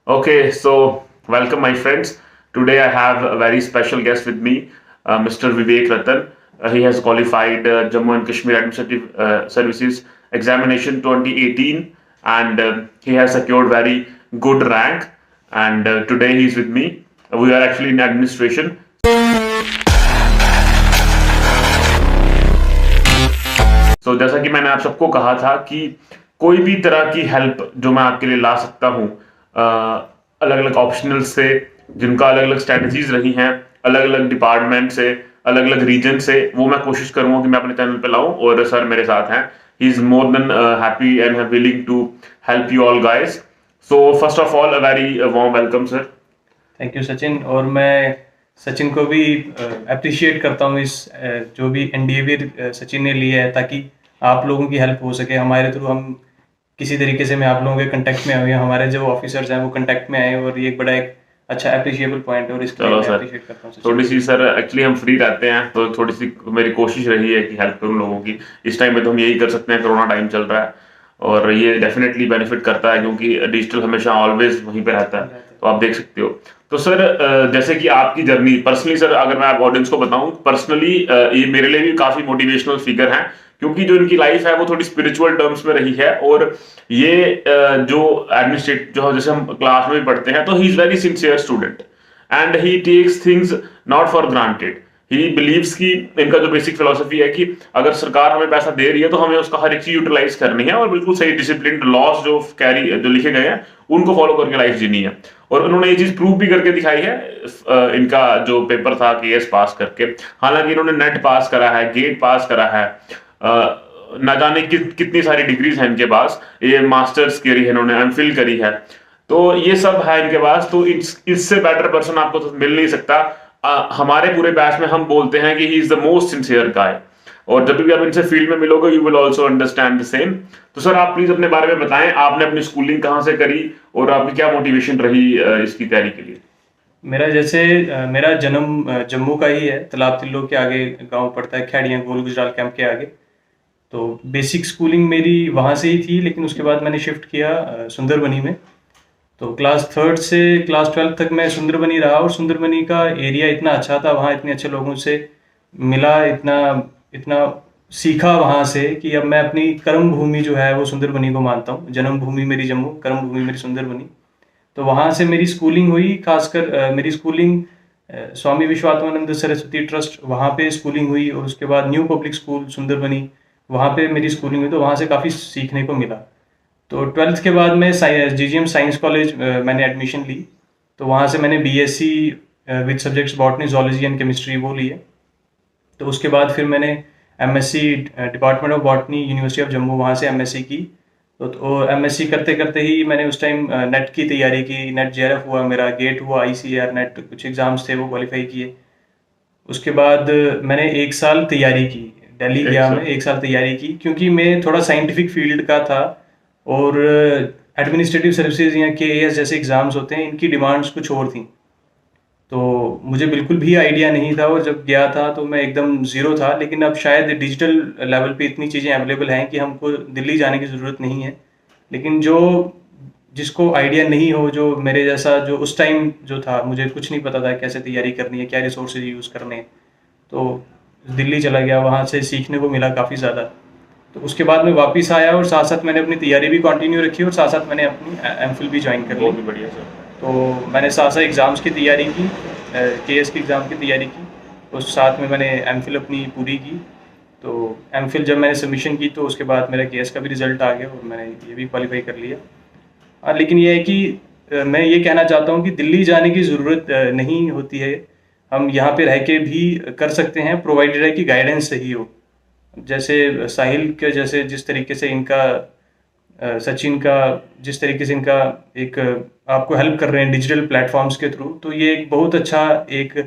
Okay, so welcome, my friends. Today I have a very special guest with me, Mr. Vivek Ratan. He has qualified Jammu and Kashmir Administrative Services Examination 2018, and he has secured very good rank. And today he is with me. We are actually in administration. So जैसा कि मैंने आप सबको कहा था कि कोई भी तरह की हेल्प जो मैं आपके लिए ला सकता हूँ, अलग अलग ऑप्शनल से, जिनका अलग अलग स्ट्रेटजीज रही हैं, अलग अलग डिपार्टमेंट से, अलग अलग रीजन से, वो मैं कोशिश करूंगा कि मैं अपने चैनल पे लाऊं। और सर मेरे साथ हैं, he is more than happy and willing to help you all guys. So first of all a very warm welcome sir. Thank you Sachin. और मैं सचिन को भी अप्रिशिएट करता हूँ इस जो भी एनडीए सचिन ने लिया है, ताकि आप लोगों की हेल्प हो सके हमारे थ्रू। हम किसी तरीके से मैं आप लोगों के कांटेक्ट में आए, हमारे जो ऑफिसर्स हैं वो कांटेक्ट में आए, और ये एक बड़ा एक अच्छा अप्रिशिएबल पॉइंट है, और इसके लिए चलो मैं सर, अप्रिशिएट करता हूँ सचिन थोड़ी को। सी सर एक्चुअली हम फ्री रहते हैं तो थोड़ी सी मेरी कोशिश रही है कि हेल्प करूं लोगों की। इस टाइम में तो हम यही कर सकते हैं, कोरोना टाइम चल रहा है और ये डेफिनेटली बेनिफिट करता है क्योंकि डिजिटल हमेशा ऑलवेज वहीं पे रहता है, तो आप देख सकते हो। तो सर जैसे कि आपकी जर्नी पर्सनली, सर अगर मैं आप ऑडियंस को बताऊं पर्सनली, ये मेरे लिए भी काफी मोटिवेशनल फिगर है क्योंकि जो इनकी लाइफ है वो थोड़ी स्पिरिचुअल टर्म्स में रही है। और ये जो एडमिनिस्ट्रेट जो जैसे हम क्लास में भी पढ़ते हैं, तो he is very sincere student and he takes things not for granted. He believes कि इनका जो बेसिक फिलोसफी है कि अगर सरकार हमें पैसा दे रही है तो हमें उसका हर एक चीज यूटिलाइज करनी है और बिल्कुल सही डिसिप्लिन लॉस जो कैरी जो लिखे गए हैं उनको फॉलो करके लाइफ जीनी है। और उन्होंने ये चीज प्रूव भी करके दिखाई है। इनका जो पेपर था केएस पास करके, हालांकि इन्होंने नेट पास करा है, गेट पास करा है, ना जाने कितनी सारी डिग्रीज हैं इनके पास, ये मास्टर्स करी है इन्होंने, एमफिल करी है, तो ये सब है इनके पास। तो इससे बेटर पर्सन आपको तो मिल नहीं सकता। हमारे पूरे बैच में हम बोलते हैं कि he is the most sincere guy, और जब भी आप इनसे फील्ड में मिलोगे you will also understand the same. तो सर आप प्लीज अपने बारे में बताएं, आपने अपनी स्कूलिंग कहाँ से करी और आपकी क्या मोटिवेशन रही इसकी तैयारी के लिए। मेरा जन्म जम्मू का ही है, तालाब तिल्लो के आगे गांव पड़ता है, खेड़िया गोल गुजराल कैंप के आगे। तो बेसिक स्कूलिंग मेरी वहाँ से ही थी, लेकिन उसके बाद मैंने शिफ्ट किया सुंदरबनी में। तो क्लास थर्ड से क्लास 12 तक मैं सुंदरबनी रहा, और सुंदरबनी का एरिया इतना अच्छा था, वहाँ इतने अच्छे लोगों से मिला, इतना इतना सीखा वहाँ से कि अब मैं अपनी कर्म भूमि जो है वो सुंदरबनी को मानता हूँ। जन्म भूमि मेरी जम्मू, कर्म भूमि मेरी सुंदरबनी। तो वहाँ से मेरी स्कूलिंग हुई, खासकर मेरी स्कूलिंग स्वामी विश्वात्मानंद सरस्वती ट्रस्ट, वहाँ पे स्कूलिंग हुई, और उसके बाद न्यू पब्लिक स्कूल सुंदरबनी, वहाँ पे मेरी स्कूलिंग हुई। तो वहाँ से काफ़ी सीखने को मिला। तो 12th के बाद में जीजीएम साइंस कॉलेज मैंने एडमिशन ली। तो वहाँ से मैंने BSc with subjects botany, zoology and chemistry वो ली है। तो उसके बाद फिर मैंने MSc department of botany, university of Jammu, वहाँ से एमएससी की। तो एमएससी करते करते ही मैंने उस टाइम नेट की तैयारी की। नेट जेआरएफ हुआ मेरा, गेट हुआ, आईसीआर नेट, कुछ एग्जाम्स थे वो क्वालिफाई किए। उसके बाद मैंने एक साल तैयारी की, दिल्ली गया मैं, एक साल तैयारी की, क्योंकि मैं थोड़ा साइंटिफिक फील्ड का था, और एडमिनिस्ट्रेटिव सर्विसेज या केएएस जैसे एग्ज़ाम्स होते हैं, इनकी डिमांड्स कुछ और थी। तो मुझे बिल्कुल भी आइडिया नहीं था, और जब गया था तो मैं एकदम ज़ीरो था। लेकिन अब शायद डिजिटल लेवल पे इतनी चीज़ें अवेलेबल हैं कि हमको दिल्ली जाने की ज़रूरत नहीं है। लेकिन जो जिसको आइडिया नहीं हो, जो मेरे जैसा, जो उस टाइम जो था, मुझे कुछ नहीं पता था कैसे तैयारी करनी है, क्या रिसोर्सेज यूज़ करने हैं, तो दिल्ली चला गया, वहाँ से सीखने को मिला काफ़ी ज़्यादा। तो उसके बाद मैं वापस आया, और साथ साथ मैंने अपनी तैयारी भी कंटिन्यू रखी, और साथ साथ मैंने अपनी एमफिल भी ज्वाइन कर ली। बहुत ही बढ़िया सर। तो मैंने साथ साथ एग्ज़ाम्स की तैयारी की, केएस की एग्ज़ाम की तैयारी की, और साथ में मैंने एमफिल अपनी पूरी की। तो एमफिल जब मैंने सबमिशन की तो उसके बाद मेरा केएस का भी रिज़ल्ट आ गया, और मैंने ये भी क्वालिफाई कर लिया। हाँ, लेकिन ये है कि मैं ये कहना चाहता हूँ कि दिल्ली जाने की ज़रूरत नहीं होती है। हम यहाँ पे रह के भी कर सकते हैं, प्रोवाइडेड है कि गाइडेंस सही हो। जैसे साहिल के जैसे, जिस तरीके से इनका सचिन का, जिस तरीके से इनका एक आपको हेल्प कर रहे हैं डिजिटल प्लेटफॉर्म्स के थ्रू, तो ये एक बहुत अच्छा एक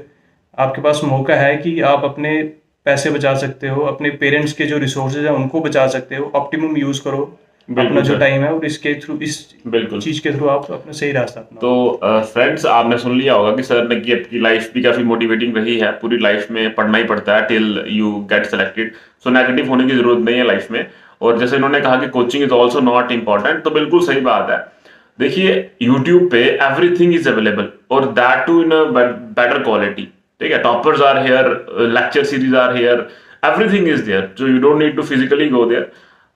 आपके पास मौका है कि आप अपने पैसे बचा सकते हो, अपने पेरेंट्स के जो रिसोर्सेज हैं उनको बचा सकते हो। ऑप्टिमम यूज़ करो अपना जो टाइम है, और इसके थ्रू, इस बिल्कुल चीज़ के थ्रू आप अपना सही रास्ता अपनाओ। तो फ्रेंड्स आपने सुन लिया होगा कि सर ने कि आपकी लाइफ भी काफी मोटिवेटिंग रही है। पूरी लाइफ में पढ़ना ही पड़ता है till you get selected, so negative होने की जरूरत नहीं है लाइफ में। और जैसे इन्होंने कहा कि coaching is also not important, तो बिल्कुल सही बात है। देखिए यूट्यूब पे एवरीथिंग इज अवेलेबल और that too in better quality. ठीक है, toppers are here, lecture series are here, everything is there, जो you don't need to physically go there.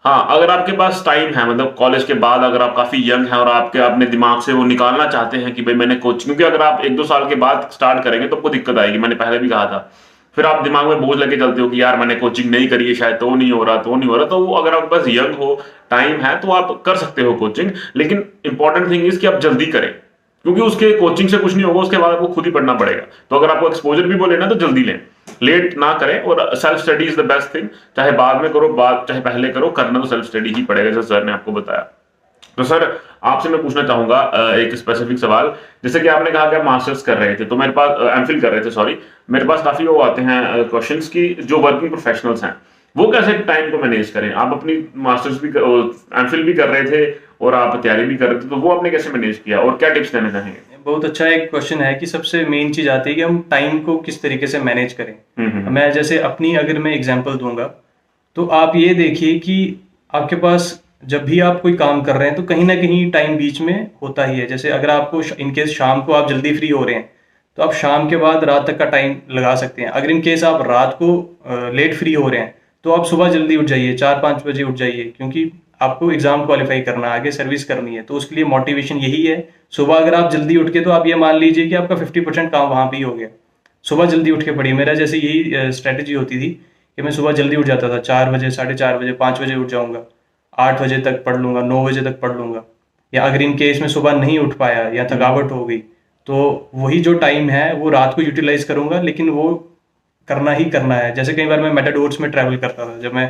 हाँ, अगर आपके पास टाइम है, मतलब कॉलेज के बाद अगर आप काफी यंग हैं और आपके अपने दिमाग से वो निकालना चाहते हैं कि भाई मैंने कोचिंग, क्योंकि अगर आप 1-2 साल के बाद स्टार्ट करेंगे तो आपको दिक्कत आएगी, मैंने पहले भी कहा था। फिर आप दिमाग में बोझ लेके चलते हो कि यार मैंने कोचिंग नहीं करी है, शायद तो नहीं हो रहा, तो नहीं हो रहा। तो वो अगर आपके पास यंग हो, टाइम है, तो आप कर सकते हो कोचिंग, लेकिन इंपॉर्टेंट थिंग इज कि आप जल्दी करें, क्योंकि उसके कोचिंग से कुछ नहीं होगा, उसके बाद आपको खुद ही पढ़ना पड़ेगा। तो अगर आपको एक्सपोजर भी वो लेना तो जल्दी लें, लेट ना करें। और self study is the best thing, चाहे बाद में करो, बाद चाहे पहले करो, करना तो सेल्फ स्टडी ही पड़ेगा, जैसे सर ने आपको बताया। तो सर आपसे मैं पूछना चाहूंगा एक स्पेसिफिक सवाल। जैसे कि आपने कहा कि आप मास्टर्स कर रहे थे, तो मेरे पास एमफिल कर रहे थे, सॉरी, मेरे पास काफी वो आते हैं क्वेश्चंस की जो वर्किंग प्रोफेशनल्स हैं वो कैसे टाइम को मैनेज करें। आप अपनी मास्टर्स भी एमफिल भी कर रहे थे और आप तैयारी भी कर रहे थे, तो वो आपने कैसे मैनेज किया और क्या टिप्स देना चाहेंगे? बहुत अच्छा एक क्वेश्चन है कि सबसे मेन चीज आती है कि हम टाइम को किस तरीके से मैनेज करें। मैं जैसे अपनी अगर मैं एग्जांपल दूंगा तो आप ये देखिए कि आपके पास जब भी आप कोई काम कर रहे हैं तो कहीं ना कहीं टाइम बीच में होता ही है। जैसे अगर आपको इनकेस शाम को आप जल्दी फ्री हो रहे हैं तो आप शाम के बाद रात तक का टाइम लगा सकते हैं। अगर इनकेस आप रात को लेट फ्री हो रहे हैं तो आप सुबह जल्दी उठ जाइए, 4-5 बजे उठ जाइए, क्योंकि आपको एग्जाम क्वालिफाई करना है, आगे सर्विस करनी है। तो उसके लिए मोटिवेशन यही है। सुबह अगर आप जल्दी उठ के, तो आप ये मान लीजिए कि आपका 50% काम वहां पे ही हो गया। सुबह जल्दी उठ के पढ़िए। मेरा जैसे यही स्ट्रेटेजी होती थी कि मैं सुबह जल्दी उठ जाता था, 4 बजे, 4:30 बजे, 5 बजे उठ जाऊंगा, 8 बजे तक पढ़ लूंगा, 9 बजे तक पढ़ लूंगा। या अगर इन केस में सुबह नहीं उठ पाया या थकावट हो गई तो वही जो टाइम है वो रात को यूटिलाइज करूंगा, लेकिन वो करना ही करना है। जैसे कई बार मैं मेटाडोर्स में ट्रैवल करता था जब मैं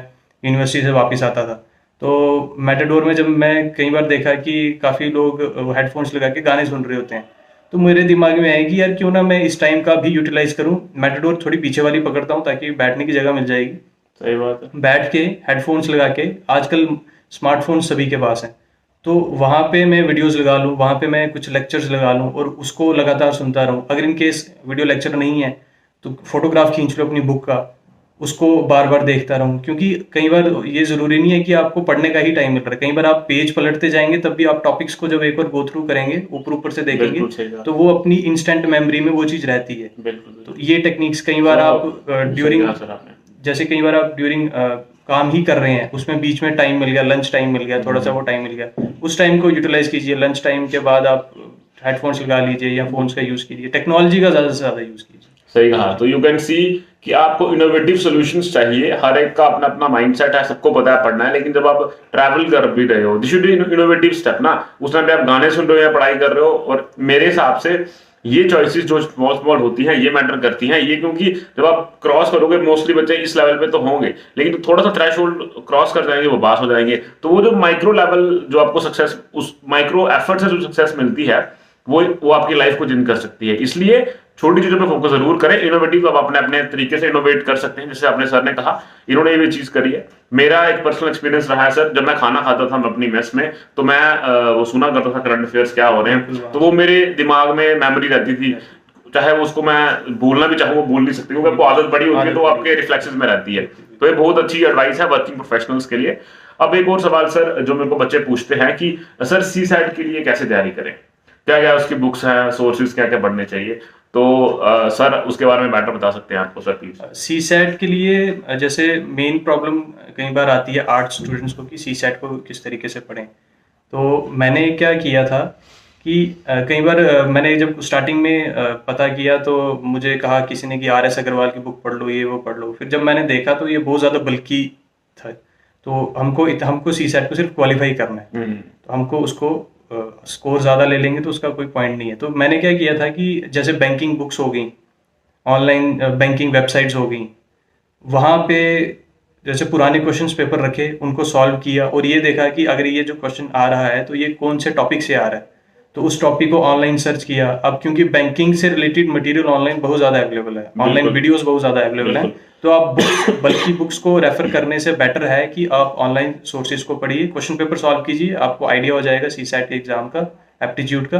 यूनिवर्सिटी से वापस आता था, तो मेटाडोर में जब मैं कई बार देखा कि काफ़ी लोग हेडफोन्स लगा के गाने सुन रहे होते हैं, तो मेरे दिमाग में आया कि यार क्यों ना मैं इस टाइम का भी यूटिलाइज करूं। मेटाडोर थोड़ी पीछे वाली पकड़ता हूं ताकि बैठने की जगह मिल जाएगी। सही बात है। बैठ के हेडफोन्स लगा के, आजकल स्मार्टफोन सभी के पास हैं, तो वहाँ पे मैं वीडियोस लगा लूँ, वहाँ पे मैं कुछ लेक्चर्स लगा लूँ और उसको लगातार सुनता रहूँ। अगर इन केस वीडियो लेक्चर नहीं है तो फोटोग्राफ खींच लो अपनी बुक का, उसको बार बार देखता रहूँ। क्योंकि कई बार ये ज़रूरी नहीं है कि आपको पढ़ने का ही टाइम मिल रहा है, कई बार आप पेज पलटते जाएंगे तब भी आप टॉपिक्स को जब एक बार गो थ्रू करेंगे, ऊपर ऊपर से देखेंगे, तो वो अपनी इंस्टेंट मेमोरी में वो चीज़ रहती है। तो ये टेक्निक्स कई बार आप ड्यूरिंग, जैसे कई बार आप ड्यूरिंग काम ही कर रहे हैं, उसमें बीच में टाइम मिल गया, लंच टाइम मिल गया, थोड़ा सा वो टाइम मिल गया, उस टाइम को यूटिलाइज कीजिए। लंच टाइम के बाद आप हेडफोन्स लगा लीजिए या फोन्स का यूज़ कीजिए, टेक्नोलॉजी का ज़्यादा से ज़्यादा यूज़ कीजिए। सही कहा। तो यू कैन सी कि आपको इनोवेटिव सॉल्यूशंस चाहिए, हर एक का अपना अपना माइंडसेट है, सबको पता है पढ़ना है, लेकिन जब आप ट्रैवल कर भी रहे हो, this should be innovative step ना। उस टाइम पे आप गाने सुन रहे हो या पढ़ाई कर रहे हो, और मेरे हिसाब से ये चॉइसेस जो स्मॉल स्मॉल होती हैं ये मैटर करती हैं। ये क्योंकि जब आप क्रॉस करोगे, मोस्टली बच्चे इस लेवल पे तो होंगे, लेकिन थोड़ा सा थ्रेशोल्ड क्रॉस कर जाएंगे वो पास हो जाएंगे। तो वो जो माइक्रो लेवल जो आपको सक्सेस, उस माइक्रो एफर्ट से जो सक्सेस मिलती है वो आपकी लाइफ को चेंज कर सकती है। इसलिए छोटी चीजों पे फोकस जरूर करें। इनोवेटिव आप अपने अपने तरीके से इनोवेट कर सकते हैं, जैसे अपने सर ने कहा, इन्होंने ये चीज करी है। मेरा एक पर्सनल एक्सपीरियंस रहा है सर, जब मैं खाना खाता था अपनी मेस में, तो मैं वो सुना करता था करंट अफेयर्स क्या हो रहे हैं, तो वो मेरे दिमाग में मेमोरी रहती थी। चाहे वो उसको मैं भूलना भी चाहूँ वो भूल नहीं सकती, क्योंकि आपको आदत बड़ी होती है तो आपके रिफ्लेक्सेस में रहती है। तो ये बहुत अच्छी एडवाइस है वर्किंग प्रोफेशनल्स के लिए। अब एक और सवाल सर जो मेरे को बच्चे पूछते हैं कि सर सी सैट के लिए कैसे तैयारी करें, क्या क्या उसकी बुक्स हैं, सोर्सेज क्या क्या पढ़ने चाहिए, तो सर उसके बारे में मैटर बता सकते हैं आपको सर प्लीज। सी सेट के लिए जैसे मेन प्रॉब्लम कई बार आती है आर्ट्स स्टूडेंट्स को कि सी सेट को किस तरीके से पढ़ें। तो मैंने क्या किया था कि कई बार मैंने जब स्टार्टिंग में पता किया तो मुझे कहा किसी ने कि RS अग्रवाल की बुक पढ़ लो, ये वो पढ़ लो। फिर जब मैंने देखा तो ये बहुत ज़्यादा बल्कि था, तो हमको सी सेट को सिर्फ क्वालिफाई करना है, तो हमको उसको स्कोर ज़्यादा ले लेंगे तो उसका कोई पॉइंट नहीं है। तो मैंने क्या किया था कि जैसे बैंकिंग बुक्स हो गई, ऑनलाइन बैंकिंग वेबसाइट्स हो गई, वहाँ पे जैसे पुराने क्वेश्चंस पेपर रखे, उनको सॉल्व किया और ये देखा कि अगर ये जो क्वेश्चन आ रहा है तो ये कौन से टॉपिक से आ रहा है, तो उस टॉपिक को ऑनलाइन सर्च किया। अब क्योंकि बैंकिंग से रिलेटेड मटेरियल ऑनलाइन बहुत ज़्यादा अवेलेबल है, ऑनलाइन वीडियोस बहुत ज़्यादा अवेलेबल हैं, तो आप बल्कि बुक्स को रेफर करने से बेटर है कि आप ऑनलाइन सोर्सेज को पढ़िए, क्वेश्चन पेपर सॉल्व कीजिए, आपको आइडिया हो जाएगा सी सैट के एग्जाम का, एप्टीट्यूड का।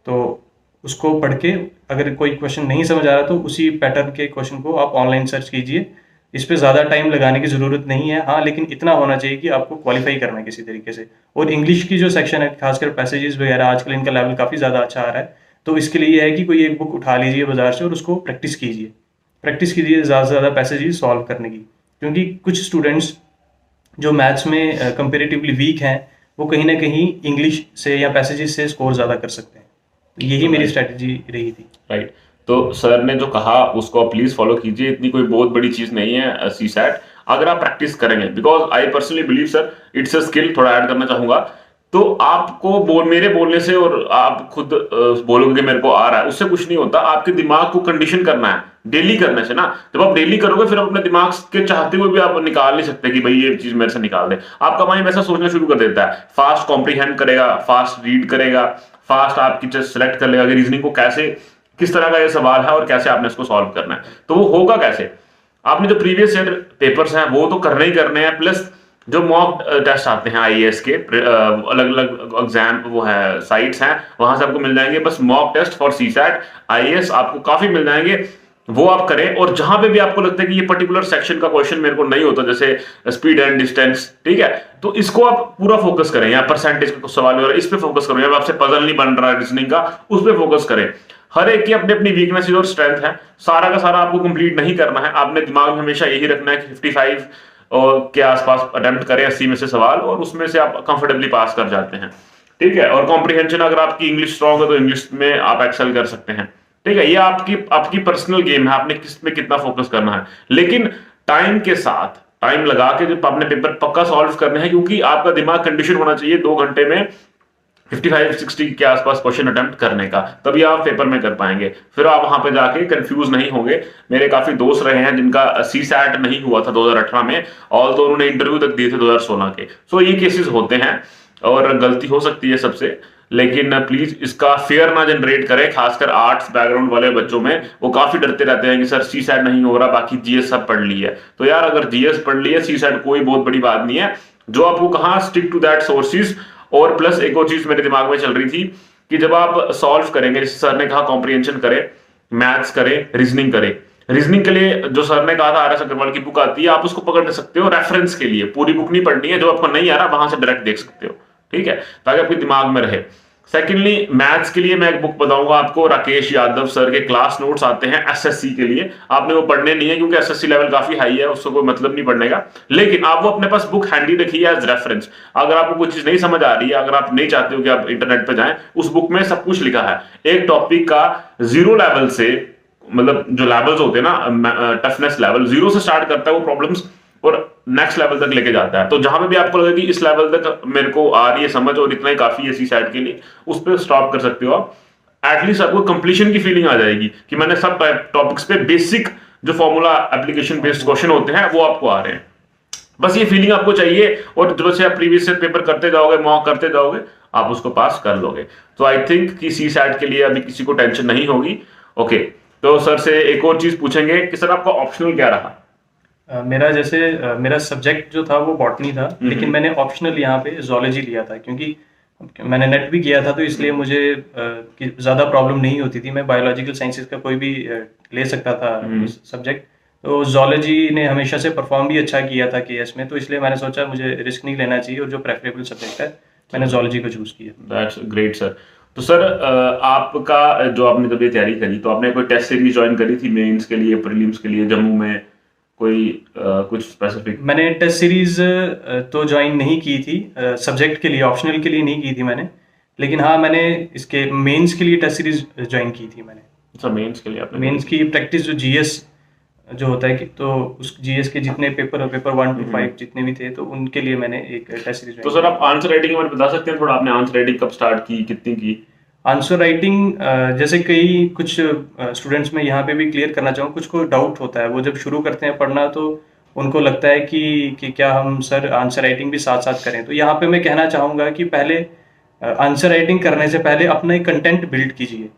तो उसको पढ़ के अगर कोई क्वेश्चन नहीं समझ आ रहा तो उसी पैटर्न के क्वेश्चन को आप ऑनलाइन सर्च कीजिए, इस पे ज़्यादा टाइम लगाने की ज़रूरत नहीं है। हाँ, लेकिन इतना होना चाहिए कि आपको क्वालिफाई करना है किसी तरीके से। और इंग्लिश की जो सेक्शन है, खासकर पैसेजेस वगैरह, आजकल इनका लेवल काफ़ी ज़्यादा अच्छा आ रहा है। तो इसके लिए ये है कि कोई एक बुक उठा लीजिए बाजार से और उसको प्रैक्टिस कीजिए ज़्यादा से ज़्यादा पैसेजेस सॉल्व करने की। क्योंकि कुछ स्टूडेंट्स जो मैथ्स में कंपेरेटिवली वीक हैं, वो कहीं ना कहीं इंग्लिश से या पैसेजेस से स्कोर ज़्यादा कर सकते हैं। तो यही मेरी स्ट्रैटेजी रही थी। राइट। तो सर ने जो कहा उसको आप प्लीज फॉलो कीजिए, इतनी कोई बहुत बड़ी चीज नहीं है सी सैट, अगर आप प्रैक्टिस करेंगे, because I personally believe sir it's a skill. थोड़ा ऐड करना चाहूंगा, तो आपको मेरे बोलने से और आप खुद बोलोगे मेरे को आ रहा है, उससे कुछ नहीं होता। आपके दिमाग को कंडीशन करना है डेली करने से ना। जब आप डेली करोगे फिर अपने दिमाग के चाहते हुए भी आप निकाल नहीं सकते कि भाई ये चीज मेरे से निकाल दे। आपका माइंड वैसा सोचना शुरू कर देता है, फास्ट कॉम्प्रीहेंड करेगा, फास्ट रीड करेगा, फास्ट आपकी चीज सेलेक्ट कर लेगा कि रीजनिंग को कैसे, किस तरह का ये सवाल है और कैसे आपने इसको सॉल्व करना है। तो वो होगा कैसे, आपने जो प्रीवियस ईयर पेपर्स हैं वो तो करने ही करने हैं, प्लस जो मॉक टेस्ट आते हैं आईएएस के अलग अलग एग्जाम वो है साइट्स हैं, वहां से आपको मिल जाएंगे। बस mock test for CSAT IAS आपको काफी मिल जाएंगे, वो आप करें। और जहां पे भी आपको लगता है कि ये पर्टिकुलर सेक्शन का क्वेश्चन मेरे को नहीं होता, जैसे स्पीड एंड डिस्टेंस, ठीक है, तो इसको आप पूरा फोकस करें, या परसेंटेज का कुछ सवाल वगैरह इस पे फोकस करें, जब आपसे पजल नहीं बन रहा है रीजनिंग का उस पे फोकस करें। हर एक की अपनी अपनी वीकनेसेस और स्ट्रेंथ है, सारा का सारा आपको कंप्लीट नहीं करना है। आपने दिमाग में हमेशा यही रखना है कि 55 और के आसपास अटेम्प्ट करें 80 में से सवाल, और उसमें से आप कंफर्टेबली पास कर जाते हैं, ठीक है। और कॉम्प्रिहेंशन, अगर आपकी इंग्लिश स्ट्रांग है तो इंग्लिश में आप एक्सेल कर सकते हैं, ठीक है। ये आपकी आपकी पर्सनल गेम है, आपने किस में कितना फोकस करना है। लेकिन टाइम के साथ, टाइम लगा के जब आपने पेपर पक्का सॉल्व करने हैं, क्योंकि आपका दिमाग कंडीशन होना चाहिए 2 घंटे में 55-60 के आसपास क्वेश्चन अटेम्प्ट करने का, तभी आप पेपर में कर पाएंगे। फिर आप वहां पे जाके कंफ्यूज नहीं होंगे। मेरे काफी दोस्त रहे हैं जिनका सी सैट नहीं हुआ था 2018 में, और तो उन्होंने इंटरव्यू तक दिए थे 2016 के। सो ये केसेस होते हैं और गलती हो सकती है सबसे, लेकिन प्लीज इसका फेयर ना जनरेट करें। खासकर आर्ट्स बैकग्राउंड वाले बच्चों में, वो काफी डरते रहते हैं कि सर सी सैट नहीं हो रहा, बाकी जीएस सब पढ़ ली है। तो यार अगर जीएस पढ़ ली है, सी सैट कोई बहुत बड़ी बात नहीं है। जो आपको कहा, स्टिक टू दैट सोर्सेज। और प्लस एक और चीज मेरे दिमाग में चल रही थी कि जब आप सॉल्व करेंगे, जैसे सर ने कहा कॉम्प्रिहेंशन करें, मैथ्स करें, रीजनिंग करें। रीजनिंग के लिए जो सर ने कहा था आर एस अग्रवाल की बुक आती है, आप उसको पकड़ सकते हो रेफरेंस के लिए, पूरी बुक नहीं पढ़नी है, जो आपको नहीं आ रहा वहां से डायरेक्ट देख सकते हो, ठीक है, ताकि आपके दिमाग में रहे। सेकेंडली, मैथ्स के लिए मैं एक बुक बताऊंगा आपको, राकेश यादव सर के क्लास नोट्स आते हैं एसएससी के लिए। आपने वो पढ़ने नहीं है क्योंकि एसएससी लेवल काफी हाई है, उसको कोई मतलब नहीं पढ़ने का, लेकिन आप वो अपने पास बुक हैंडी रखिए एज रेफरेंस। अगर आपको कोई चीज नहीं समझ आ रही है, अगर आप नहीं चाहते हो कि आप इंटरनेट पे जाएं, उस बुक में सब कुछ लिखा है। एक टॉपिक का जीरो लेवल से, मतलब जो लेवल्स होते हैं ना, टफनेस लेवल जीरो से स्टार्ट करता है वो प्रॉब्लम्स, और नेक्स्ट लेवल तक लेके जाता है। तो जहां पे भी आपको लगे कि इस लेवल तक मेरे को आ रही है समझ और इतना ही काफी है सी सैट के लिए, उस पर स्टॉप कर सकते हो आप। एटलीस्ट आपको कंप्लीशन की फीलिंग आ जाएगी कि मैंने सब टॉपिक्स पे बेसिक जो फॉर्मूला एप्लीकेशन बेस्ड क्वेश्चन होते हैं वो आपको आ रहे हैं। बस ये फीलिंग आपको चाहिए, और जब से आप प्रीवियस ईयर पेपर करते जाओगे, मॉक करते जाओगे, आप उसको पास कर लोगे। तो आई थिंक कि सी सैट के लिए अभी किसी को टेंशन नहीं होगी। ओके, तो सर से एक और चीज पूछेंगे कि सर आपका ऑप्शनल क्या रहा? मेरा जैसे मेरा सब्जेक्ट जो था वो बॉटनी था, लेकिन मैंने ऑप्शनल यहाँ पे जोलॉजी लिया था, क्योंकि मैंने नेट भी किया था, तो इसलिए मुझे ज़्यादा प्रॉब्लम नहीं होती थी। मैं बायोलॉजिकल साइंसेस का कोई भी ले सकता था सब्जेक्ट। तो जोलॉजी ने हमेशा से परफॉर्म भी अच्छा किया था केएस में, तो इसलिए मैंने सोचा मुझे रिस्क नहीं लेना चाहिए, और जो प्रेफरेबल सब्जेक्ट है मैंने जोलॉजी को चूज किया। That's great sir. तो सर आपका जो आपने जब ये तैयारी करी, तो आपने कोई टेस्ट सीरीज ज्वाइन करी थी मेंस के लिए, प्रीलिम्स के लिए जम्मू में, कोई कुछ स्पेसिफिक? मैंने टेस्ट सीरीज तो ज्वाइन नहीं की थी सब्जेक्ट के लिए, ऑप्शनल के लिए नहीं की थी मैंने, लेकिन हाँ मैंने इसके मेंस के लिए टेस्ट सीरीज ज्वाइन की थी मैंने। अच्छा, मेंस के लिए आपने? मेंस की प्रैक्टिस जो जीएस जो होता है कि, तो उस जीएस के जितने पेपर 1 to 5 जितने भी थे, तो उनके लिए मैंने एक टेस्ट सीरीज। तो सर आप आंसर राइटिंग में बता सकते हैं थोड़ा, आपने आंसर राइटिंग कब स्टार्ट की, कितनी की? आंसर राइटिंग जैसे कई कुछ स्टूडेंट्स में यहाँ पे भी क्लियर करना चाहूँ, कुछ को डाउट होता है, वो जब शुरू करते हैं पढ़ना तो उनको लगता है कि क्या हम सर आंसर राइटिंग भी साथ साथ करें। तो यहाँ पे मैं कहना चाहूँगा कि पहले आंसर राइटिंग करने से पहले अपना एक कंटेंट बिल्ड कीजिए,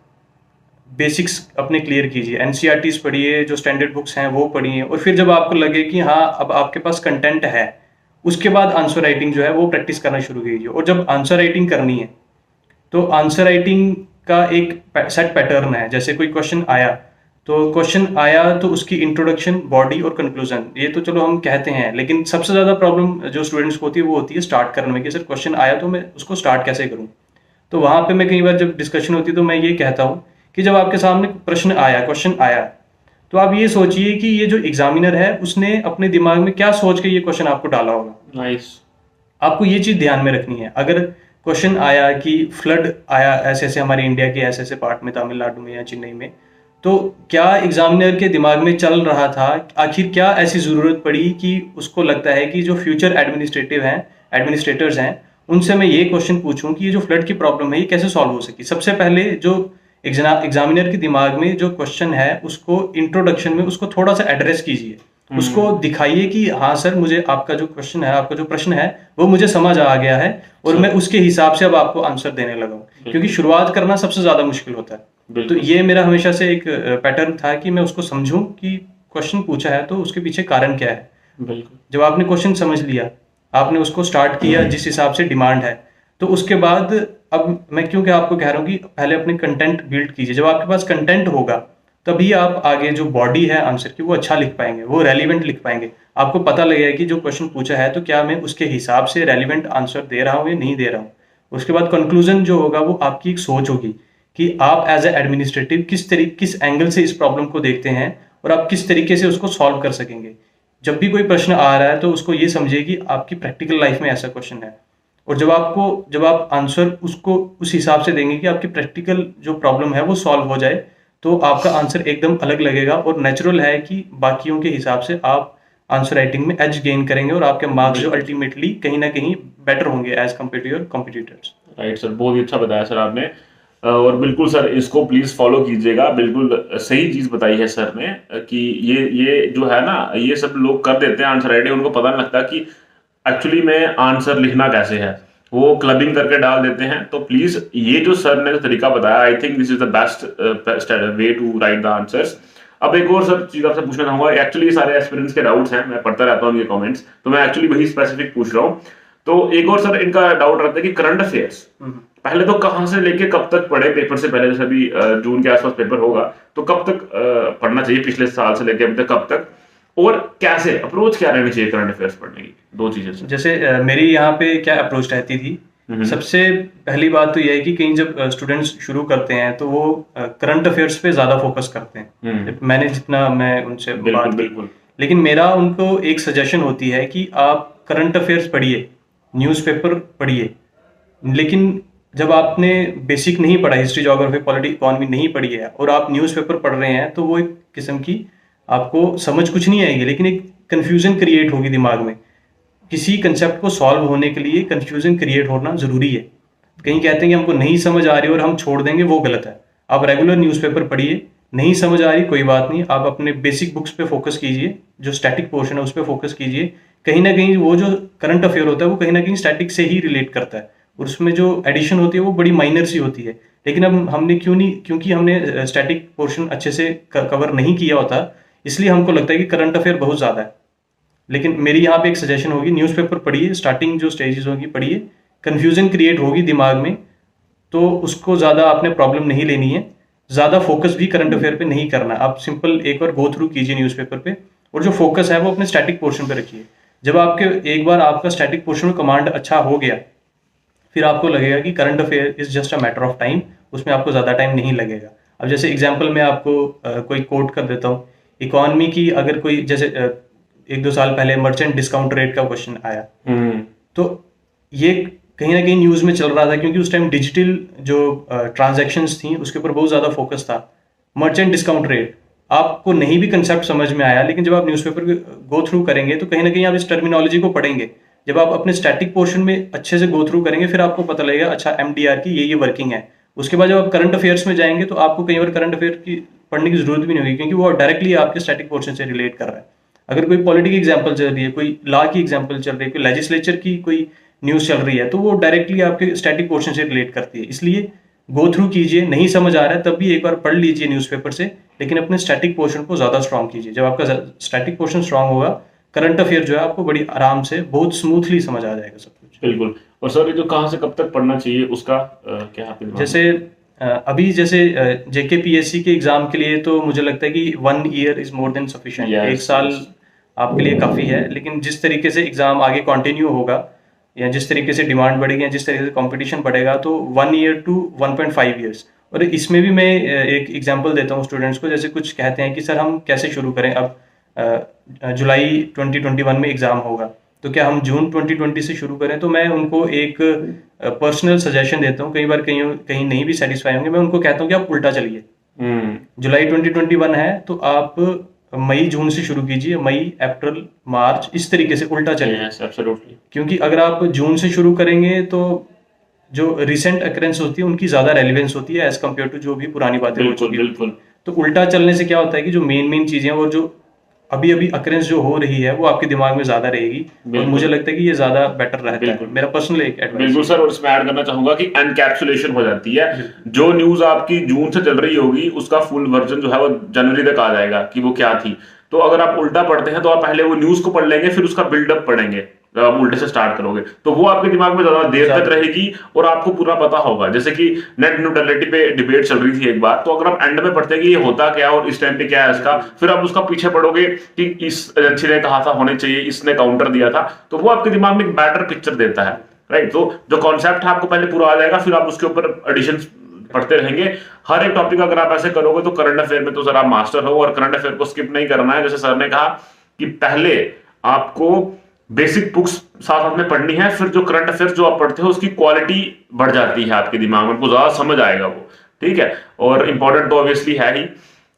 बेसिक्स अपने क्लियर कीजिए, एनसीईआरटीज पढ़िए, जो स्टैंडर्ड बुक्स हैं वो पढ़िए, और फिर जब आपको लगे कि हाँ अब आपके पास कंटेंट है, उसके बाद आंसर राइटिंग जो है वो प्रैक्टिस करना शुरू कीजिए। और जब आंसर राइटिंग करनी है तो आंसर राइटिंग का एक सेट पैटर्न है। जैसे कोई क्वेश्चन आया तो क्वेश्चन आया तो उसकी इंट्रोडक्शन, बॉडी और कंक्लूजन, ये तो चलो हम कहते हैं, लेकिन सबसे ज़्यादा प्रॉब्लम जो स्टूडेंट्स को होती है वो होती है स्टार्ट करने में, कि सर क्वेश्चन आया तो मैं उसको स्टार्ट कैसे करूँ। तो वहाँ पे मैं कई बार जब डिस्कशन होती है तो मैं ये कहता हूँ कि जब आपके सामने प्रश्न आया, क्वेश्चन आया, तो आप ये सोचिए कि ये जो एग्जामिनर है उसने अपने दिमाग में क्या सोच के ये क्वेश्चन आपको डाला होगा। नाइस। आपको ये चीज़ ध्यान में रखनी है। अगर क्वेश्चन आया कि फ्लड आया ऐसे ऐसे हमारे इंडिया के ऐसे ऐसे पार्ट में, तमिलनाडु में या चेन्नई में, तो क्या एग्जामिनर के दिमाग में चल रहा था, आखिर क्या ऐसी ज़रूरत पड़ी कि उसको लगता है कि जो फ्यूचर एडमिनिस्ट्रेटर्स हैं, उनसे मैं ये क्वेश्चन पूछूं कि ये जो फ्लड की प्रॉब्लम है ये कैसे सॉल्व हो सकी। सबसे पहले जो एग्जामिनर के दिमाग में जो क्वेश्चन है उसको इंट्रोडक्शन में उसको थोड़ा सा एड्रेस कीजिए, उसको दिखाइए कि हाँ सर, मुझे आपका जो क्वेश्चन है, आपका जो प्रश्न है वो मुझे समझ आ गया है और मैं उसके हिसाब से अब आपको आंसर देने लगा हूँ, क्योंकि शुरुआत करना सबसे ज्यादा मुश्किल होता है। तो ये मेरा हमेशा से एक पैटर्न था कि मैं उसको समझूं कि क्वेश्चन पूछा है तो उसके पीछे कारण क्या है। बिल्कुल। जब आपने क्वेश्चन समझ लिया, आपने उसको स्टार्ट किया जिस हिसाब से डिमांड है, तो उसके बाद अब मैं क्योंकि आपको कह रहा हूँ कि पहले अपने कंटेंट बिल्ड कीजिए। जब आपके पास कंटेंट होगा तभी आप आगे जो बॉडी है आंसर की वो अच्छा लिख पाएंगे, वो रेलिवेंट लिख पाएंगे। आपको पता लगेगा कि जो क्वेश्चन पूछा है तो क्या मैं उसके हिसाब से रेलिवेंट आंसर दे रहा हूँ या नहीं दे रहा हूँ। उसके बाद कंक्लूजन जो होगा वो आपकी एक सोच होगी कि आप एज ए एडमिनिस्ट्रेटिव किस एंगल से इस प्रॉब्लम को देखते हैं और आप किस तरीके से उसको सॉल्व कर सकेंगे। जब भी कोई प्रश्न आ रहा है तो उसको ये समझिए कि आपकी प्रैक्टिकल लाइफ में ऐसा क्वेश्चन है, और जब आप आंसर उसको उस हिसाब से देंगे कि आपकी प्रैक्टिकल जो प्रॉब्लम है वो सॉल्व हो जाए, तो आपका आंसर एकदम अलग लगेगा और नेचुरल है कि बाकियों के हिसाब से आप आंसर राइटिंग में एज गेन करेंगे और आपके मार्क्स जो अल्टीमेटली कहीं ना कहीं बेटर होंगे as compare to your competitors. Right sir, बहुत ही अच्छा बताया सर आपने। और बिल्कुल सर इसको प्लीज फॉलो कीजिएगा, बिल्कुल सही चीज बताई है सर ने कि ये जो है ना, ये सब लोग कर देते हैं आंसर राइटिंग, उनको पता नहीं लगता कि एक्चुअली में आंसर लिखना कैसे है, वो क्लबिंग करके डाल देते हैं। तो प्लीज ये जो सर ने जो तरीका बताया, I think this is the best way to write the answers. अब एक और सर चीज आपसे पूछना चाहूंगा, एक्चुअली सारे एक्सपीरियंस के डाउट्स हैं, मैं पढ़ता रहता हूँ ये कमेंट्स, तो मैं एक्चुअली वही स्पेसिफिक पूछ रहा हूँ। तो एक और सर इनका डाउट रहता है कि करंट अफेयर्स पहले तो कहाँ से लेके कब तक पढ़े, पेपर से पहले, जैसे अभी जून के आसपास पेपर होगा तो कब तक पढ़ना चाहिए, पिछले साल से लेके अभी तक कब तक, और कैसे अप्रोच क्या रहनी चाहिए करंट अफेयर्स पढ़ने की, दो चीजें सर। जैसे मेरी यहाँ पे क्या अप्रोच रहती थी, सबसे पहली बात तो यह है कि कहीं जब स्टूडेंट्स शुरू करते हैं तो वो करंट अफेयर्स पे ज्यादा फोकस करते हैं। मैंने जितना मैं उनसे बात की, लेकिन मेरा उनको एक सजेशन होती है कि आप करंट अफेयर्स पढ़िए, न्यूज़पेपर पढ़िए, लेकिन जब आपने बेसिक नहीं पढ़ा, हिस्ट्री, ज्योग्राफी, पॉलिटी, इकोनॉमी नहीं पढ़ी है और आप न्यूज़पेपर पढ़ रहे हैं, तो वो एक किस्म की आपको समझ कुछ नहीं आएगी, लेकिन एक कन्फ्यूजन क्रिएट होगी दिमाग में। किसी कंसेप्ट को सॉल्व होने के लिए कंफ्यूजन क्रिएट होना जरूरी है। कहीं कहते हैं कि हमको नहीं समझ आ रही और हम छोड़ देंगे, वो गलत है। आप रेगुलर न्यूज़पेपर पढ़िए, नहीं समझ आ रही कोई बात नहीं, आप अपने बेसिक बुक्स पे फोकस कीजिए, जो स्टैटिक पोर्शन है उस पर फोकस कीजिए। कहीं ना कहीं वो जो करंट अफेयर होता है वो कहीं ना कहीं स्टैटिक से ही रिलेट करता है और उसमें जो एडिशन होती है वो बड़ी माइनर सी होती है। लेकिन अब हमने क्योंकि हमने स्टैटिक पोर्शन अच्छे से कवर नहीं किया होता, इसलिए हमको लगता है कि करंट अफेयर बहुत ज़्यादा है। लेकिन मेरी यहाँ पे एक सजेशन होगी, न्यूज़पेपर पढ़िए, स्टार्टिंग जो स्टेजेस होगी पढ़िए, कन्फ्यूजन क्रिएट होगी दिमाग में तो उसको ज़्यादा आपने प्रॉब्लम नहीं लेनी है, ज़्यादा फोकस भी करंट अफेयर पे नहीं करना। आप सिंपल एक बार गो थ्रू कीजिए न्यूज़पेपर पे और जो फोकस है वो अपने स्टैटिक पोर्शन पे रखिए। जब आपके एक बार आपका स्टैटिक पोर्शन में कमांड अच्छा हो गया, फिर आपको लगेगा कि current affair is just a matter of time, उसमें आपको ज़्यादा टाइम नहीं लगेगा। अब जैसे एग्जाम्पल मैं आपको कोई कोट कर देता हूँ, इकोनॉमी की अगर कोई जैसे 1-2 साल पहले मर्चेंट डिस्काउंट रेट का क्वेश्चन आया, तो ये कहीं ना कहीं न्यूज़ में चल रहा था क्योंकि उस टाइम डिजिटल जो ट्रांजैक्शंस थी उसके ऊपर बहुत ज़्यादा फोकस था। मर्चेंट डिस्काउंट रेट आपको नहीं भी कंसेप्ट समझ में आया, लेकिन जब आप न्यूज़पेपर गो थ्रू करेंगे तो कहीं ना कहीं आप इस टर्मिनोलॉजी को पढ़ेंगे। जब आप अपने स्टैटिक पोर्शन में अच्छे से गो थ्रू करेंगे फिर आपको पता लगेगा अच्छा एमडीआर की ये वर्किंग है। उसके बाद जब आप करंट अफेयर्स में जाएंगे तो आपको कई बार करंट अफेयर की पढ़ने की जरूरत भी नहीं होगी क्योंकि वो डायरेक्टली आपके स्टैटिक पोर्शन से रिलेट कर रहा है। अगर कोई पॉलिटी की एग्जाम्पल चल रही है, कोई लॉ की एग्जाम्पल चल रही है, कोई लेजिस्लेचर की कोई न्यूज़ चल रही है, तो वो डायरेक्टली आपके स्टैटिक पोर्शन से रिलेट करती है। इसलिए गो थ्रू कीजिए, नहीं समझ आ रहा है तब भी एक बार पढ़ लीजिए न्यूज़पेपर से, लेकिन अपने स्टैटिक पोर्शन को ज़्यादा स्ट्रॉन्ग कीजिए। जब आपका स्टैटिक पोर्शन स्ट्रॉन्ग होगा, करंट अफेयर जो है आपको बड़ी आराम से बहुत स्मूथली समझ आ जाएगा सब कुछ। बिल्कुल। और सर ये जो कहाँ से कब तक पढ़ना चाहिए उसका क्या आप जैसे अभी जैसे JKPSC के एग्जाम के लिए तो मुझे लगता है कि 1 year is more than sufficient. Yes, एक साल yes. आपके लिए काफ़ी है, लेकिन जिस तरीके से एग्ज़ाम आगे कंटिन्यू होगा या जिस तरीके से डिमांड बढ़ेगी या जिस तरीके से कंपटीशन बढ़ेगा, तो 1 ईयर टू 1.5 ईयर्स। और इसमें भी मैं एक एग्जांपल देता हूँ स्टूडेंट्स को। जैसे कुछ कहते हैं कि सर हम कैसे शुरू करें, अब जुलाई 2021 में एग्ज़ाम होगा, तो क्या हम जून 2020 से शुरू करें? तो मैं उनको एक पर्सनल सजेशन देता हूँ। कई बार कहीं कहीं नहीं भी सेटिस्फाई होंगे, मैं उनको कहता हूँ कि आप उल्टा चलिए। जुलाई 2021 है तो आप मई जून से शुरू कीजिए, मई अप्रैल मार्च, इस तरीके से उल्टा चलिए। Yes, absolutely. क्योंकि अगर आप जून से शुरू करेंगे तो जो रिसेंट अकरेंस होती है उनकी ज्यादा रेलिवेंस होती है एज कम्पेयर टू जो भी पुरानी बातें हो बिल्कुल चुकी हैं। बिल्कुल तो उल्टा चलने से क्या होता है कि जो मेन चीजें और जो अभी अभी अकरेंस जो हो रही है वो आपके दिमाग में ज्यादा रहेगी, और बिल्कुल। मुझे लगता है कि ये ज्यादा बेटर रहता है। बिल्कुल। मेरा पर्सनल एक एडवाइस। बिल्कुल सर, और इसमें ऐड करना चाहूंगा कि एनकैप्सुलेशन हो जाती है। जो न्यूज आपकी जून से चल रही होगी उसका फुल वर्जन जो है वो जनवरी तक आ जाएगा कि वो क्या थी। तो अगर आप उल्टा पढ़ते हैं तो आप पहले वो न्यूज को पढ़ लेंगे, फिर उसका बिल्डअप पढ़ेंगे। जब आप उल्टे से स्टार्ट करोगे तो वो आपके दिमाग में ज्यादा देर तक रहेगी और आपको पूरा पता होगा। जैसे कि नेट न्यूट्रलिटी पे डिबेट चल रही थी एक बार, तो अगर आप एंड में पढ़ते हैं कि ये होता क्या है और इस टाइम पे क्या है इसका, फिर आप उसका पीछे पढ़ोगे कि इस एजेंसी ने कहा था होने चाहिए, इसने काउंटर दिया था, तो वो आपके दिमाग में एक बेटर पिक्चर देता है। राइट, तो जो कॉन्सेप्ट है आपको पहले पूरा आ जाएगा, फिर आप उसके ऊपर एडिशन पढ़ते रहेंगे। हर एक टॉपिक अगर आप ऐसे करोगे तो करंट अफेयर में तो सर आप मास्टर हो, और करंट अफेयर को स्किप नहीं करना है। जैसे सर ने कहा कि पहले आपको बेसिक बुक्स साथ साथ में पढ़नी है, फिर जो करंट अफेयर्स जो आप पढ़ते हो उसकी क्वालिटी बढ़ जाती है आपके दिमाग में, ज्यादा समझ आएगा वो। ठीक है, और इंपॉर्टेंट तो ऑब्वियसली है ही।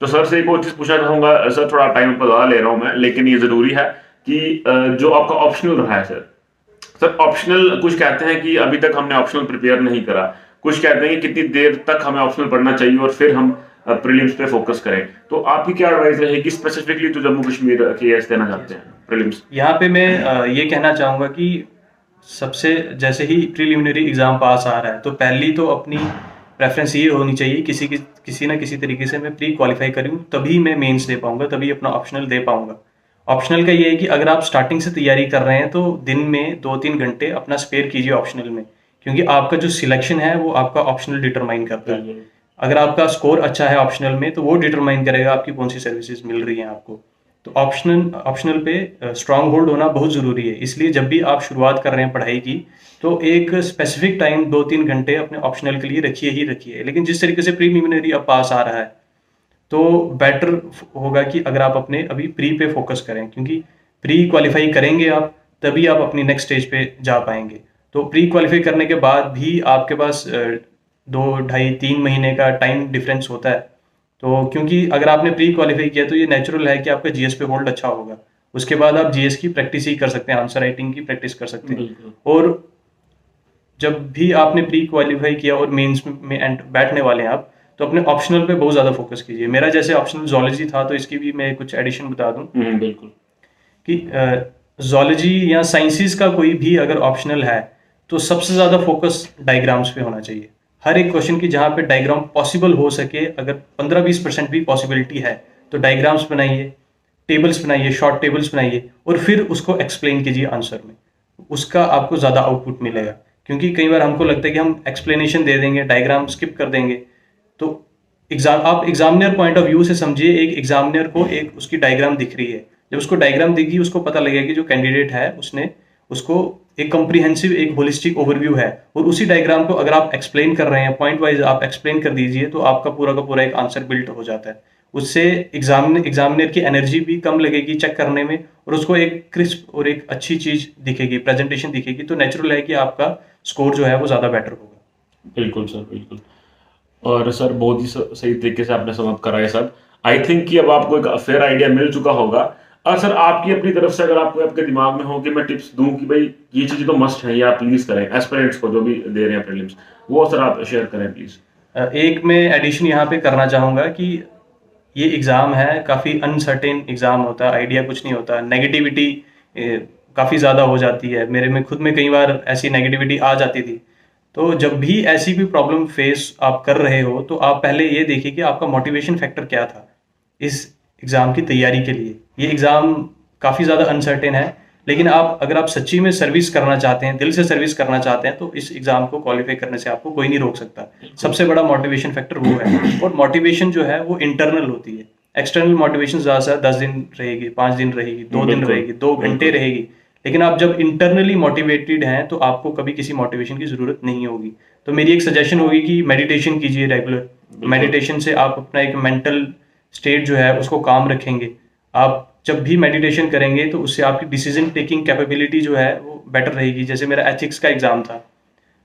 तो सर से एक और चीज पूछना चाहूंगा सर, थोड़ा टाइम पर ज्यादा ले रहा हूं मैं, लेकिन ये जरूरी है कि जो आपका ऑप्शनल रहा है सर ऑप्शनल, कुछ कहते हैं कि अभी तक हमने ऑप्शनल प्रिपेयर नहीं करा, कुछ कहते हैं कि कितनी देर तक हमें ऑप्शनल पढ़ना चाहिए और फिर हम प्रीलिम्स पे फोकस करें। तो आपकी क्या एडवाइस रहेगी स्पेसिफिकली तो जम्मू कश्मीर के देना चाहते हैं प्रीलिम्स? यहाँ पे मैं ये कहना चाहूंगा कि सबसे जैसे ही प्रीलिमिनरी एग्जाम पास आ रहा है तो पहली तो अपनी प्रेफरेंस ये होनी चाहिए किसी ना किसी तरीके से मैं प्री क्वालिफाई करूँ, तभी मैं मेंस दे पाऊंगा, तभी अपना ऑप्शनल दे पाऊंगा। ऑप्शनल का ये है कि अगर आप स्टार्टिंग से तैयारी कर रहे हैं तो दिन में 2-3 घंटे अपना स्पेयर कीजिए ऑप्शनल में, क्योंकि आपका जो सिलेक्शन है वो आपका ऑप्शनल डिटरमाइन करता है। अगर आपका स्कोर अच्छा है ऑप्शनल में तो वो डिटरमाइन करेगा आपकी कौन सी सर्विसेज मिल रही हैं आपको। तो ऑप्शनल पे स्ट्रांग होल्ड होना बहुत ज़रूरी है। इसलिए जब भी आप शुरुआत कर रहे हैं पढ़ाई की तो एक स्पेसिफिक टाइम 2-3 घंटे अपने ऑप्शनल के लिए रखिए ही रखिए। लेकिन जिस तरीके से प्रीलिमिनरी अब पास आ रहा है तो बेटर होगा कि अगर आप अपने अभी प्री पे फोकस करें, क्योंकि प्री क्वालिफाई करेंगे आप तभी आप अपनी नेक्स्ट स्टेज पे जा पाएंगे। तो प्री क्वालिफाई करने के बाद भी आपके पास 2-2.5-3 महीने का टाइम डिफरेंस होता है। तो क्योंकि अगर आपने प्री क्वालिफाई किया तो ये नेचुरल है कि आपका जीएस पे होल्ड अच्छा होगा, उसके बाद आप जीएस की प्रैक्टिस ही कर सकते हैं, आंसर राइटिंग की प्रैक्टिस कर सकते हैं। और जब भी आपने प्री क्वालिफाई किया और मेंस में बैठने वाले हैं आप, तो अपने ऑप्शनल पे बहुत ज़्यादा फोकस कीजिए। मेरा जैसे ऑप्शनल जोलॉजी था तो इसकी भी मैं कुछ एडिशन बता दूं बिल्कुल कि जोलॉजी या साइंसेस का कोई भी अगर ऑप्शनल है तो सबसे ज़्यादा फोकस डायग्राम्स पे होना चाहिए। हर एक क्वेश्चन की जहाँ पे डायग्राम पॉसिबल हो सके, अगर 15-20% भी पॉसिबिलिटी है तो डायग्राम्स बनाइए, टेबल्स बनाइए, शॉर्ट टेबल्स बनाइए और फिर उसको एक्सप्लेन कीजिए आंसर में। उसका आपको ज़्यादा आउटपुट मिलेगा, क्योंकि कई बार हमको लगता है कि हम एक्सप्लेनेशन दे देंगे, डायग्राम स्किप कर देंगे। तो आप एग्जामिनर पॉइंट ऑफ व्यू से समझिए, एक एग्जामिनर को एक उसकी डायग्राम दिख रही है, जब उसको डायग्राम दिखी उसको पता लगेगा कि जो कैंडिडेट है उसने उसको एक कॉम्प्रिहेंसिव एक होलिस्टिक ओवरव्यू है, और उसी डायग्राम को अगर आप एक्सप्लेन कर रहे हैं पॉइंट वाइज आप एक्सप्लेन कर दीजिए तो आपका पूरा का पूरा एक आंसर बिल्ड हो जाता है। उससे एग्जामिनर की एनर्जी भी कम लगेगी चेक करने में, और उसको एक क्रिस्प और एक अच्छी चीज दिखेगी, प्रेजेंटेशन दिखेगी, तो नेचुरल है कि आपका स्कोर जो है वो ज्यादा बेटर होगा। बिल्कुल सर, बिल्कुल। और सर बहुत ही सही तरीके से आपने समझ करा है सब। आई थिंक कि अब आपको एक फेयर आइडिया मिल चुका होगा। और सर आपकी अपनी तरफ से अगर आपको आपके दिमाग में हो कि मैं टिप्स दूं कि भाई ये चीजें तो मस्ट है, ये आप प्लीज करें एस्पिरेंट्स को जो भी दे रहे हैं प्रीलिम्स, वो सर आप शेयर करें प्लीज। एक मैं एडिशन यहाँ पे करना चाहूँगा कि ये एग्ज़ाम है, काफ़ी अनसर्टेन एग्ज़ाम होता है, आइडिया कुछ नहीं होता, नेगेटिविटी काफ़ी ज़्यादा हो जाती है। मेरे में खुद में कई बार ऐसी नेगेटिविटी आ जाती थी। तो जब भी ऐसी भी प्रॉब्लम फेस आप कर रहे हो तो आप पहले ये देखिए कि आपका मोटिवेशन फैक्टर क्या था इस एग्ज़ाम की तैयारी के लिए। ये एग्ज़ाम काफ़ी ज़्यादा अनसर्टेन है, लेकिन आप अगर आप सच्ची में सर्विस करना चाहते हैं, दिल से सर्विस करना चाहते हैं, तो इस एग्जाम को क्वालिफाई करने से आपको कोई नहीं रोक सकता। सबसे बड़ा मोटिवेशन फैक्टर वो है। और मोटिवेशन जो है वो इंटरनल होती है। एक्सटर्नल मोटिवेशन ज़्यादा से 10 दिन रहेगी, 5 दिन रहेगी, 2 दिन रहेगी, 2 घंटे रहेगी। लेकिन आप जब इंटरनली मोटिवेटेड हैं तो आपको कभी किसी मोटिवेशन की ज़रूरत नहीं होगी। तो मेरी एक सजेशन होगी कि मेडिटेशन कीजिए रेगुलर। मेडिटेशन से आप अपना एक मेंटल स्टेट जो है उसको काम रखेंगे। आप जब भी मेडिटेशन करेंगे तो उससे आपकी डिसीजन टेकिंग कैपेबिलिटी जो है वो बेटर रहेगी। जैसे मेरा एथिक्स का एग्ज़ाम था,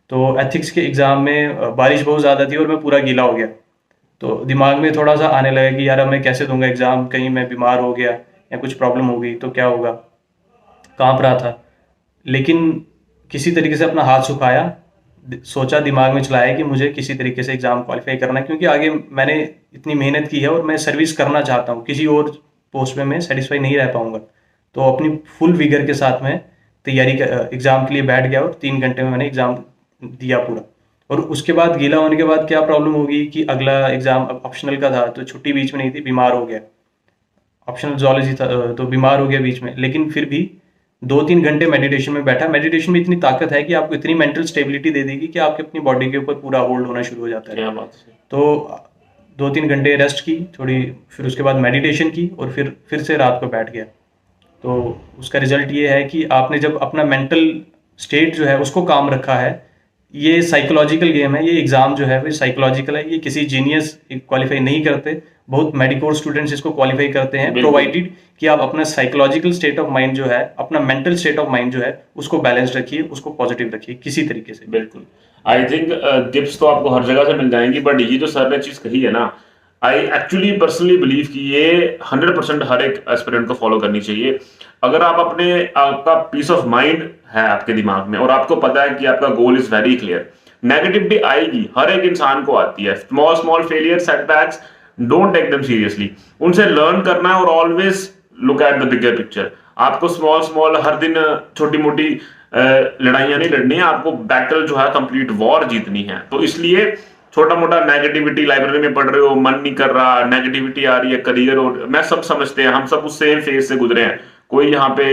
तो एथिक्स के एग्ज़ाम में बारिश बहुत ज़्यादा थी और मैं पूरा गीला हो गया। तो दिमाग में थोड़ा सा आने लगा कि यार अब मैं कैसे दूंगा एग्ज़ाम, कहीं मैं बीमार हो गया या कुछ प्रॉब्लम हो गई तो क्या होगा। कांप रहा था, लेकिन किसी तरीके से अपना हाथ सुखाया, सोचा, दिमाग में चलाया कि मुझे किसी तरीके से एग्ज़ाम क्वालिफाई करना है, क्योंकि आगे मैंने इतनी मेहनत की है और मैं सर्विस करना चाहता हूँ। किसी और पोस्ट में मैं सेटिस्फाई नहीं रह पाऊंगा। तो अपनी फुल विगर के साथ में तैयारी एग्ज़ाम के लिए बैठ गया और 3 घंटे में मैंने एग्ज़ाम दिया पूरा। और उसके बाद गीला होने के बाद क्या प्रॉब्लम होगी कि अगला एग्ज़ाम ऑप्शनल का था, तो छुट्टी बीच में नहीं थी, बीमार हो गया। ऑप्शनल जूलॉजी था तो बीमार हो गया बीच में, लेकिन फिर भी 2-3 घंटे मेडिटेशन में बैठा। मेडिटेशन में इतनी ताकत है कि आपको इतनी मेंटल स्टेबिलिटी दे देगी कि आपकी अपनी बॉडी के ऊपर पूरा होल्ड होना शुरू हो जाता है। क्या बात है। तो 2-3 घंटे रेस्ट की थोड़ी, फिर उसके बाद मेडिटेशन की और फिर से रात को बैठ गया। तो उसका रिजल्ट ये है कि आपने जब अपना मेंटल स्टेट जो है उसको काम रखा है। ये साइकोलॉजिकल गेम है, ये एग्ज़ाम जो है वो साइकोलॉजिकल है। ये किसी जीनियस क्वालिफाई नहीं करते, बहुत मेडिकोर स्टूडेंट्स इसको क्वालिफाई करते हैं, प्रोवाइडेड कि आप अपना साइकोलॉजिकल स्टेट ऑफ माइंड जो है, अपना मेंटल स्टेट ऑफ माइंड जो है उसको बैलेंस रखिए, उसको पॉजिटिव रखिए किसी तरीके से। बिल्कुल। आई थिंक टिप्स तो आपको हर जगह से मिल जाएंगी, बट ये जो सर ने चीज कही है ना, आई एक्चुअली पर्सनली बिलीव कि ये 100% हर एक एस्पिरेंट को फॉलो करनी चाहिए। अगर आप आपका पीस ऑफ माइंड है आपके दिमाग में और आपको पता है कि आपका goal is very clear, negativity आएगी, हर एक इंसान को आती है। Small small failure, setbacks, don't take them seriously, उनसे लर्न करना है और always look at the bigger picture. आपको स्मॉल स्मॉल हर दिन छोटी मोटी लड़ाइयां नहीं लड़नी है, आपको बैटल जो है कंप्लीट वॉर जीतनी है। तो इसलिए छोटा मोटा नेगेटिविटी, लाइब्रेरी में पढ़ रहे हो, मन नहीं कर रहा, नेगेटिविटी आ रही है, करियर और मैं सब समझते हैं, हम सब उस सेम फेज से गुजरे हैं, कोई यहाँ पे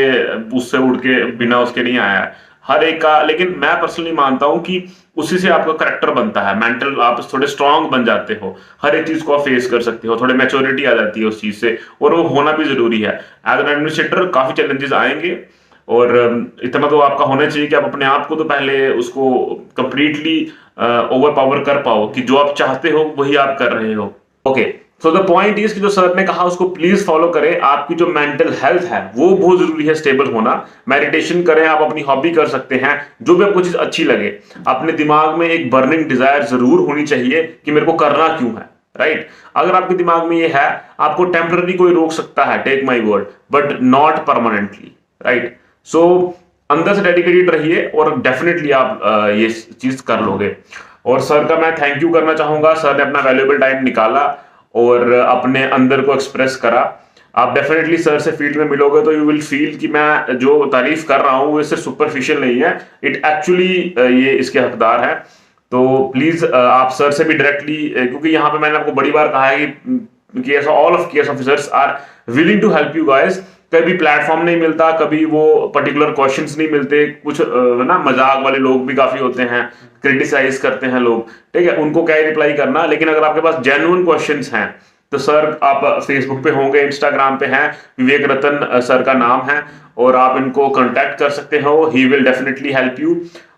उससे उड़ के बिना उसके नहीं आया है, हर एक का। लेकिन मैं पर्सनली मानता हूं कि उसी से आपका करेक्टर बनता है, मेंटल आप थोड़े स्ट्रांग बन जाते हो, हर एक चीज को आप फेस कर सकते हो, थोड़े मैच्योरिटी आ जाती है उस चीज से, और वो होना भी जरूरी है। एज एन एडमिनिस्ट्रेटर काफी चैलेंजेस आएंगे और इतना तो आपका होना चाहिए कि आप अपने आप को तो पहले उसको कंप्लीटली ओवर पावर कर पाओ कि जो आप चाहते हो वही आप कर रहे हो। Okay, so the point is कि जो सर ने कहा उसको प्लीज फॉलो करें। आपकी जो मेंटल हेल्थ है वो बहुत जरूरी है, स्टेबल होना। मेडिटेशन करें, आप अपनी हॉबी कर सकते हैं, जो भी आपको चीज अच्छी लगे। अपने दिमाग में एक बर्निंग डिजायर जरूर होनी चाहिए कि मेरे को करना क्यों है, राइट। अगर आपके दिमाग में ये है, आपको टेम्पररी कोई रोक सकता है, take my word, but not permanently, right. So अंदर से डेडिकेटेड रहिए और डेफिनेटली आप ये चीज कर लोगे। और सर का मैं थैंक यू करना चाहूंगा, सर ने अपना वैल्यूएबल टाइम निकाला और अपने अंदर को एक्सप्रेस करा। आप डेफिनेटली सर से फील्ड में मिलोगे तो यू विल फील कि मैं जो तारीफ कर रहा हूँ वो सिर्फ सुपरफिशियल नहीं है, इट एक्चुअली ये इसके हकदार है। तो प्लीज आप सर से भी डायरेक्टली, क्योंकि यहाँ पे मैंने आपको बड़ी बार कहा है कि all of KS officers are willing to help you guys. कभी प्लेटफॉर्म नहीं मिलता, कभी वो पर्टिकुलर क्वेश्चंस नहीं मिलते, कुछ ना मजाक वाले लोग भी काफी होते हैं, क्रिटिसाइज करते हैं लोग, ठीक है, उनको क्या रिप्लाई करना। लेकिन अगर आपके पास जेन्युइन क्वेश्चंस हैं तो सर आप फेसबुक पे होंगे, इंस्टाग्राम पे हैं, विवेक रतन सर का नाम है, और आप इनको कांटेक्ट कर सकते हो, he will definitely help you.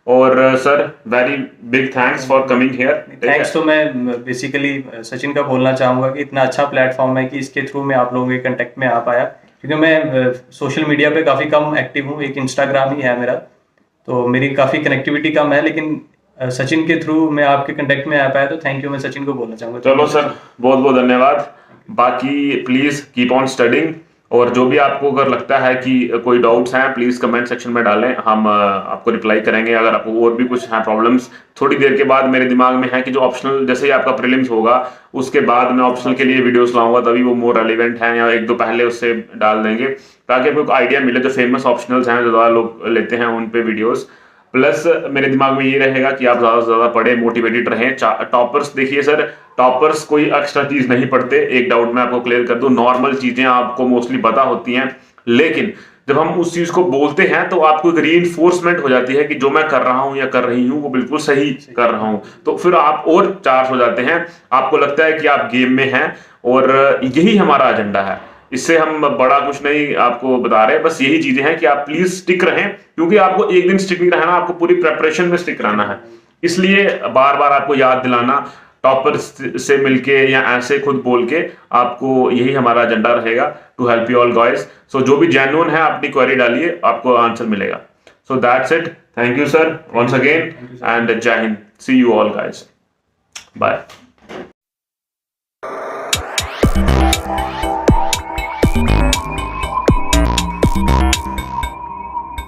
और sir very big thanks for coming here. Thanks तो मैं बेसिकली सचिन का बोलना चाहूंगा कि इतना अच्छा प्लेटफॉर्म है कि इसके थ्रू मैं आप लोगों के कांटेक्ट में आ पाया, क्योंकि मैं सोशल मीडिया पे काफ़ी कम एक्टिव हूँ, एक इंस्टाग्राम ही है मेरा, तो मेरी काफ़ी कनेक्टिविटी कम है। लेकिन सचिन के थ्रू मैं आपके कांटेक्ट में आ पाया, तो थैंक यू मैं सचिन को बोलना चाहूँगा। चलो सर, बहुत बहुत धन्यवाद। बाकी प्लीज कीप ऑन स्टडिंग, और जो भी आपको अगर लगता है कि कोई डाउट्स हैं प्लीज कमेंट सेक्शन में डालें, हम आपको रिप्लाई करेंगे। अगर आपको और भी कुछ है प्रॉब्लम्स, थोड़ी देर के बाद मेरे दिमाग में है कि जो ऑप्शनल, जैसे ही आपका प्रीलिम्स होगा उसके बाद मैं ऑप्शनल के लिए वीडियोस लाऊंगा, तभी वो मोर रेलिवेंट हैं, या एक दो पहले उससे डाल देंगे ताकि आपको आइडिया मिले। जो फेमस ऑप्शनल्स हैं, जो ज़्यादा लोग लेते हैं, उन पे वीडियोस। प्लस मेरे दिमाग में ये रहेगा कि आप ज्यादा से ज्यादा पढ़े, मोटिवेटेड रहें। टॉपर्स देखिए सर, टॉपर्स कोई एक्स्ट्रा चीज नहीं पढ़ते, एक डाउट मैं आपको क्लियर कर दूं, नॉर्मल चीजें आपको मोस्टली पता होती हैं, लेकिन जब हम उस चीज को बोलते हैं तो आपको एक रीइंफोर्समेंट हो जाती है कि जो मैं कर रहा हूं या कर रही हूं वो बिल्कुल सही कर रहा हूं, तो फिर आप और चार्ज हो जाते हैं, आपको लगता है कि आप गेम में हैं। और यही हमारा एजेंडा है, इससे हम बड़ा कुछ नहीं आपको बता रहे, बस यही चीजें हैं कि आप प्लीज स्टिक रहें, क्योंकि आपको एक दिन स्टिक नहीं रहना, आपको पूरी प्रेपरेशन में स्टिक रहना है। इसलिए बार बार आपको याद दिलाना, टॉपर से मिलके या ऐसे खुद बोल के, आपको यही हमारा एजेंडा रहेगा to help you all guys. So जो भी जेन्युइन है अपनी क्वेरी डालिए, आपको आंसर मिलेगा। So that's it, thank you sir once again and जय हिंद, see you all guys, bye.